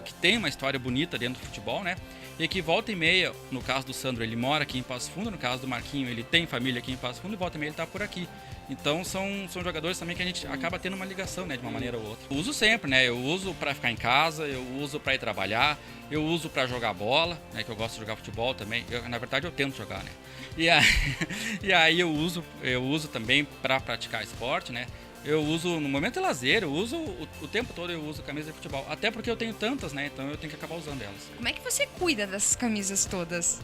que têm uma história bonita dentro do futebol, né? E que volta e meia, no caso do Sandro, ele mora aqui em Passo Fundo, no caso do Marquinho, ele tem família aqui em Passo Fundo e volta e meia ele está por aqui. Então são jogadores também que a gente acaba tendo uma ligação, né, de uma maneira ou outra. Eu uso sempre, né? Eu uso para ficar em casa, eu uso para ir trabalhar, eu uso para jogar bola, né? Que eu gosto de jogar futebol também. Na verdade eu tento jogar, né? E aí eu uso também para praticar esporte, né? Eu uso no momento de lazer, eu uso o tempo todo, eu uso camisa de futebol. Até porque eu tenho tantas, né? Então eu tenho que acabar usando elas. Como é que você cuida dessas camisas todas?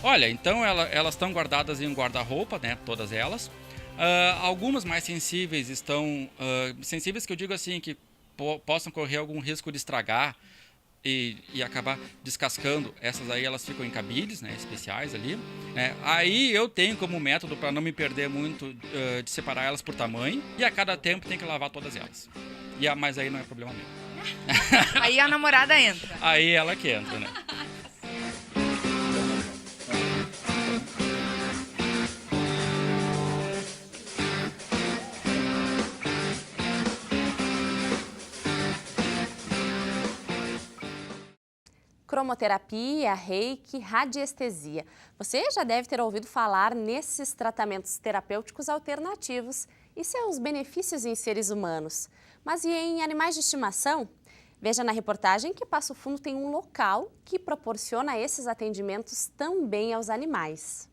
Olha, então elas estão guardadas em um guarda-roupa, né? Todas elas. Algumas mais sensíveis estão... sensíveis que eu digo assim, que possam correr algum risco de estragar e acabar descascando. Essas aí elas ficam em cabides, né, especiais ali. Né? Aí eu tenho como método, para não me perder muito, de separar elas por tamanho. E a cada tempo tem que lavar todas elas. Mas aí não é problema meu. Aí a namorada entra. Aí ela que entra, né? Cromoterapia, reiki, radiestesia. Você já deve ter ouvido falar nesses tratamentos terapêuticos alternativos e seus benefícios em seres humanos. Mas e em animais de estimação? Veja na reportagem que Passo Fundo tem um local que proporciona esses atendimentos também aos animais.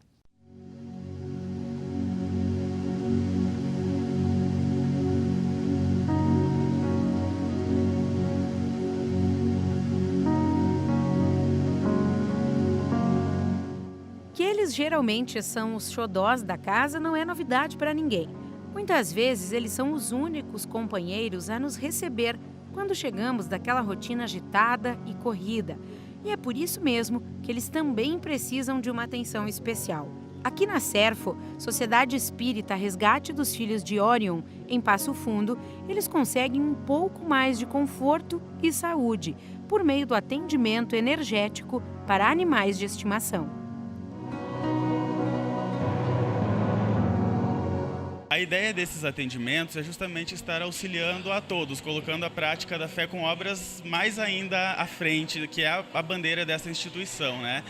Que eles geralmente são os xodós da casa não é novidade para ninguém. Muitas vezes eles são os únicos companheiros a nos receber quando chegamos daquela rotina agitada e corrida. E é por isso mesmo que eles também precisam de uma atenção especial. Aqui na Serfo, Sociedade Espírita Resgate dos Filhos de Orion, em Passo Fundo, eles conseguem um pouco mais de conforto e saúde por meio do atendimento energético para animais de estimação. A ideia desses atendimentos é justamente estar auxiliando a todos, colocando a prática da fé com obras mais ainda à frente, que é a bandeira dessa instituição, né?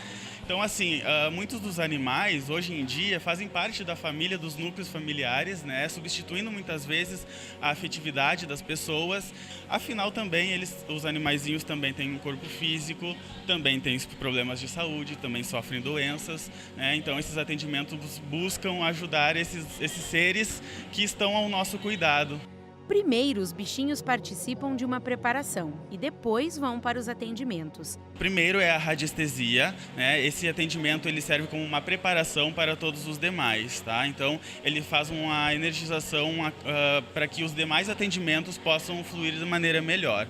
Então, assim, muitos dos animais, hoje em dia, fazem parte da família, dos núcleos familiares, né? Substituindo muitas vezes a afetividade das pessoas. Afinal, também, os animaizinhos também têm um corpo físico, também têm problemas de saúde, também sofrem doenças, né? Então, esses atendimentos buscam ajudar esses seres que estão ao nosso cuidado. Primeiro, os bichinhos participam de uma preparação e depois vão para os atendimentos. Primeiro é a radiestesia, né? Esse atendimento ele serve como uma preparação para todos os demais, tá? Então ele faz uma energização para que os demais atendimentos possam fluir de maneira melhor.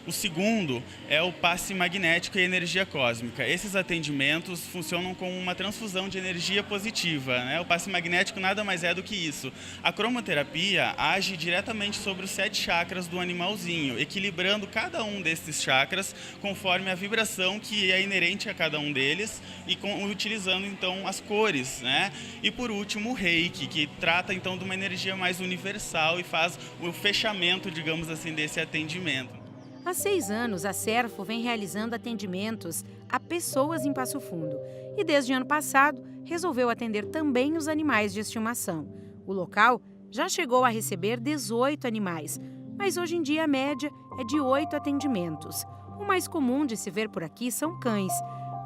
O segundo é o passe magnético e energia cósmica. Esses atendimentos funcionam como uma transfusão de energia positiva, né? O passe magnético nada mais é do que isso. A cromoterapia age diretamente sobre os 7 chakras do animalzinho, equilibrando cada um desses chakras conforme a vibração que é inerente a cada um deles e utilizando então as cores, né? E por último o reiki, que trata então de uma energia mais universal e faz o fechamento, digamos assim, desse atendimento. Há 6 anos, a Serfo vem realizando atendimentos a pessoas em Passo Fundo e, desde o ano passado, resolveu atender também os animais de estimação. O local já chegou a receber 18 animais, mas hoje em dia a média é de 8 atendimentos. O mais comum de se ver por aqui são cães,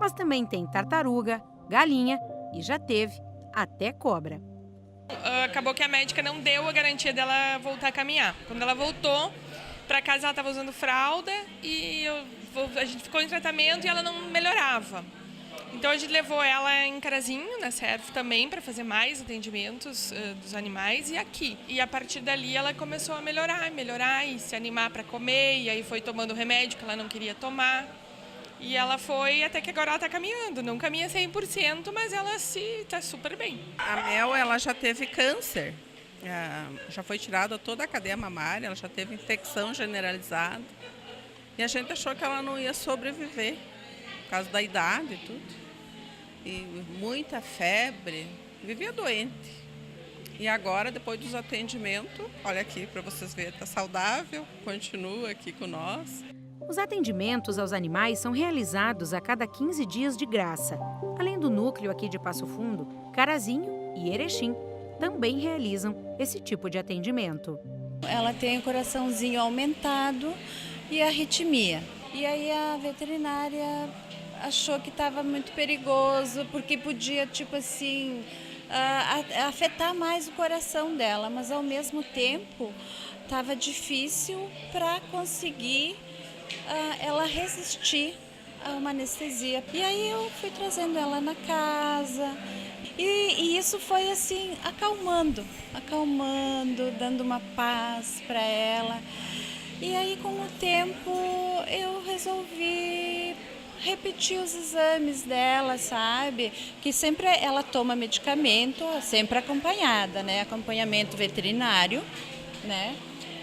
mas também tem tartaruga, galinha e já teve até cobra. Acabou que a médica não deu a garantia dela voltar a caminhar. Quando ela voltou para casa, ela estava usando fralda e a gente ficou em tratamento e ela não melhorava. Então a gente levou ela em Carazinho, na Serv também, para fazer mais atendimentos dos animais e aqui. E a partir dali ela começou a melhorar e se animar para comer, e aí foi tomando remédio que ela não queria tomar. E ela foi até que agora ela está caminhando. Não caminha 100%, mas ela está super bem. A Mel, ela já teve câncer, já foi tirada toda a cadeia mamária, ela já teve infecção generalizada. E a gente achou que ela não ia sobreviver, por causa da idade e tudo. E muita febre, vivia doente. E agora, depois dos atendimentos, olha aqui para vocês verem, está saudável, continua aqui com nós. Os atendimentos aos animais são realizados a cada 15 dias de graça. Além do núcleo aqui de Passo Fundo, Carazinho e Erechim também realizam esse tipo de atendimento. Ela tem o coraçãozinho aumentado e arritmia. E aí a veterinária achou que estava muito perigoso, porque podia, afetar mais o coração dela, mas ao mesmo tempo estava difícil para conseguir ela resistir a uma anestesia. E aí eu fui trazendo ela na casa e isso foi assim, acalmando, dando uma paz para ela. E aí com o tempo eu resolvi repetir os exames dela, sabe? Que sempre ela toma medicamento, sempre acompanhada, né? Acompanhamento veterinário, né?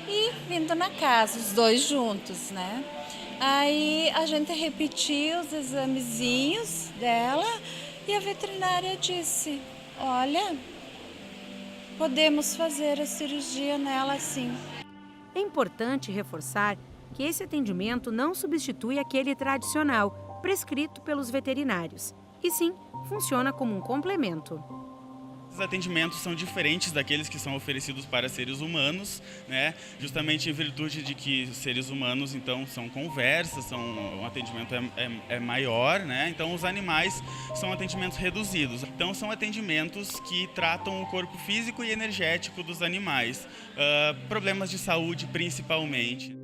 E vindo na casa, os dois juntos, né? Aí a gente repetiu os examezinhos dela e a veterinária disse, olha, podemos fazer a cirurgia nela sim. É importante reforçar que esse atendimento não substitui aquele tradicional, prescrito pelos veterinários, e sim funciona como um complemento. Os atendimentos são diferentes daqueles que são oferecidos para seres humanos, né? Justamente em virtude de que seres humanos, então, são conversas, o atendimento é maior, né? Então, os animais são atendimentos reduzidos. Então, são atendimentos que tratam o corpo físico e energético dos animais, problemas de saúde principalmente.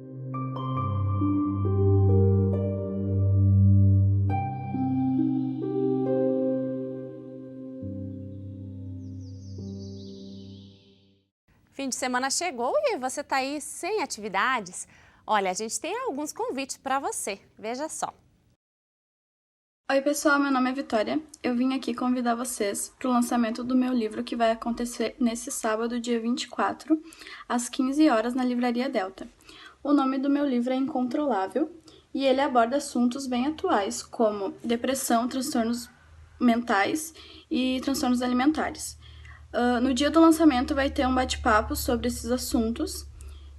Fim de semana chegou e você está aí sem atividades? Olha, a gente tem alguns convites para você. Veja só. Oi pessoal, meu nome é Vitória. Eu vim aqui convidar vocês para o lançamento do meu livro que vai acontecer nesse sábado, dia 24, às 15 horas na Livraria Delta. O nome do meu livro é Incontrolável e ele aborda assuntos bem atuais, como depressão, transtornos mentais e transtornos alimentares. No dia do lançamento vai ter um bate-papo sobre esses assuntos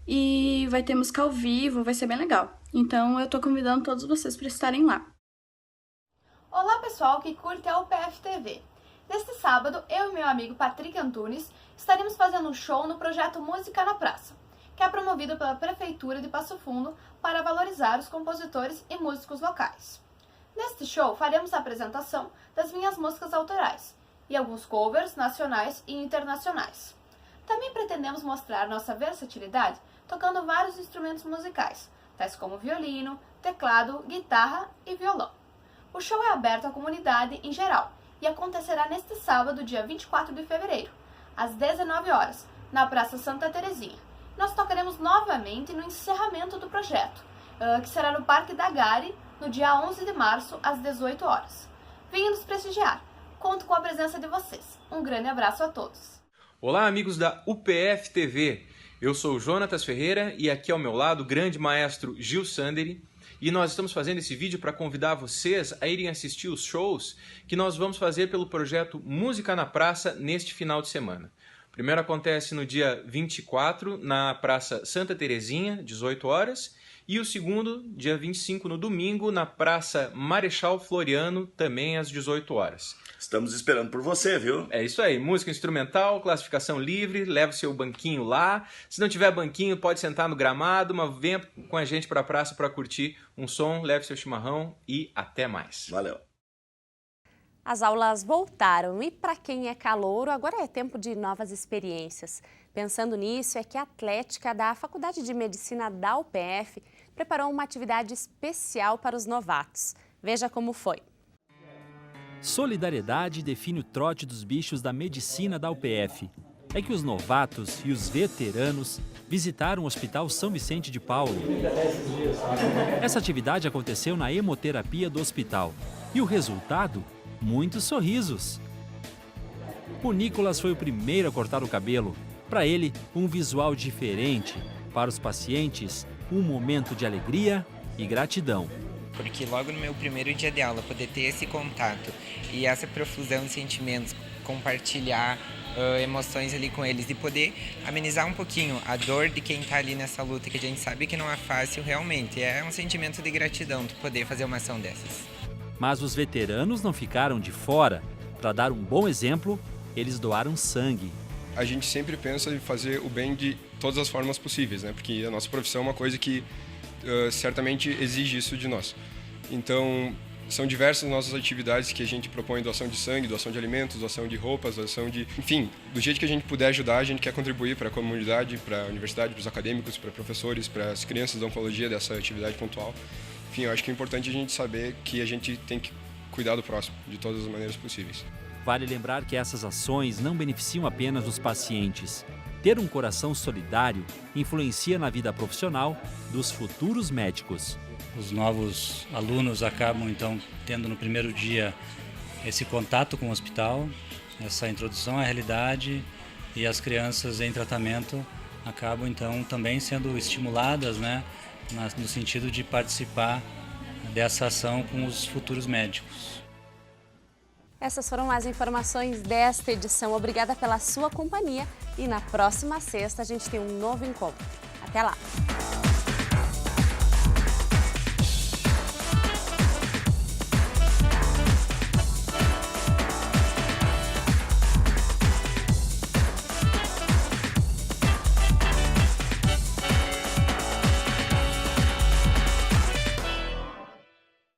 e vai ter música ao vivo, vai ser bem legal. Então eu tô convidando todos vocês para estarem lá. Olá pessoal que curte a UPF TV. Neste sábado, eu e meu amigo Patrick Antunes estaremos fazendo um show no projeto Música na Praça, que é promovido pela Prefeitura de Passo Fundo para valorizar os compositores e músicos locais. Neste show faremos a apresentação das minhas músicas autorais, e alguns covers nacionais e internacionais. Também pretendemos mostrar nossa versatilidade tocando vários instrumentos musicais, tais como violino, teclado, guitarra e violão. O show é aberto à comunidade em geral e acontecerá neste sábado, dia 24 de fevereiro, às 19 horas, na Praça Santa Terezinha. Nós tocaremos novamente no encerramento do projeto, que será no Parque da Gare, no dia 11 de março, às 18 horas. Venha nos prestigiar! Conto com a presença de vocês. Um grande abraço a todos. Olá, amigos da UPF TV. Eu sou o Jonatas Ferreira e aqui ao meu lado o grande maestro Gil Sanderi. E nós estamos fazendo esse vídeo para convidar vocês a irem assistir os shows que nós vamos fazer pelo projeto Música na Praça neste final de semana. O primeiro acontece no dia 24, na Praça Santa Terezinha, 18 horas. E o segundo, dia 25, no domingo, na Praça Marechal Floriano, também às 18 horas. Estamos esperando por você, viu? É isso aí, música instrumental, classificação livre, leva o seu banquinho lá. Se não tiver banquinho, pode sentar no gramado, mas venha com a gente para a praça para curtir um som, leve seu chimarrão e até mais. Valeu! As aulas voltaram e para quem é calouro, agora é tempo de novas experiências. Pensando nisso, é que a atlética da Faculdade de Medicina da UPF preparou uma atividade especial para os novatos. Veja como foi. Solidariedade define o trote dos bichos da medicina da UPF. É que os novatos e os veteranos visitaram o Hospital São Vicente de Paulo. Essa atividade aconteceu na hemoterapia do hospital. E o resultado? Muitos sorrisos. O Nicolas foi o primeiro a cortar o cabelo. Para ele, um visual diferente. Para os pacientes, um momento de alegria e gratidão. Porque logo no meu primeiro dia de aula, poder ter esse contato e essa profusão de sentimentos, compartilhar emoções ali com eles e poder amenizar um pouquinho a dor de quem está ali nessa luta, que a gente sabe que não é fácil realmente. É um sentimento de gratidão tu poder fazer uma ação dessas. Mas os veteranos não ficaram de fora. Para dar um bom exemplo, eles doaram sangue. A gente sempre pensa em fazer o bem de todas as formas possíveis, né? Porque a nossa profissão é uma coisa que certamente exige isso de nós. Então, são diversas nossas atividades que a gente propõe: doação de sangue, doação de alimentos, doação de roupas, doação de... Enfim, do jeito que a gente puder ajudar, a gente quer contribuir para a comunidade, para a universidade, para os acadêmicos, para professores, para as crianças da oncologia dessa atividade pontual. Enfim, eu acho que é importante a gente saber que a gente tem que cuidar do próximo, de todas as maneiras possíveis. Vale lembrar que essas ações não beneficiam apenas os pacientes. Ter um coração solidário influencia na vida profissional dos futuros médicos. Os novos alunos acabam, então, tendo no primeiro dia esse contato com o hospital, essa introdução à realidade, e as crianças em tratamento acabam, então, também sendo estimuladas, né, no sentido de participar dessa ação com os futuros médicos. Essas foram as informações desta edição. Obrigada pela sua companhia e na próxima sexta a gente tem um novo encontro. Até lá!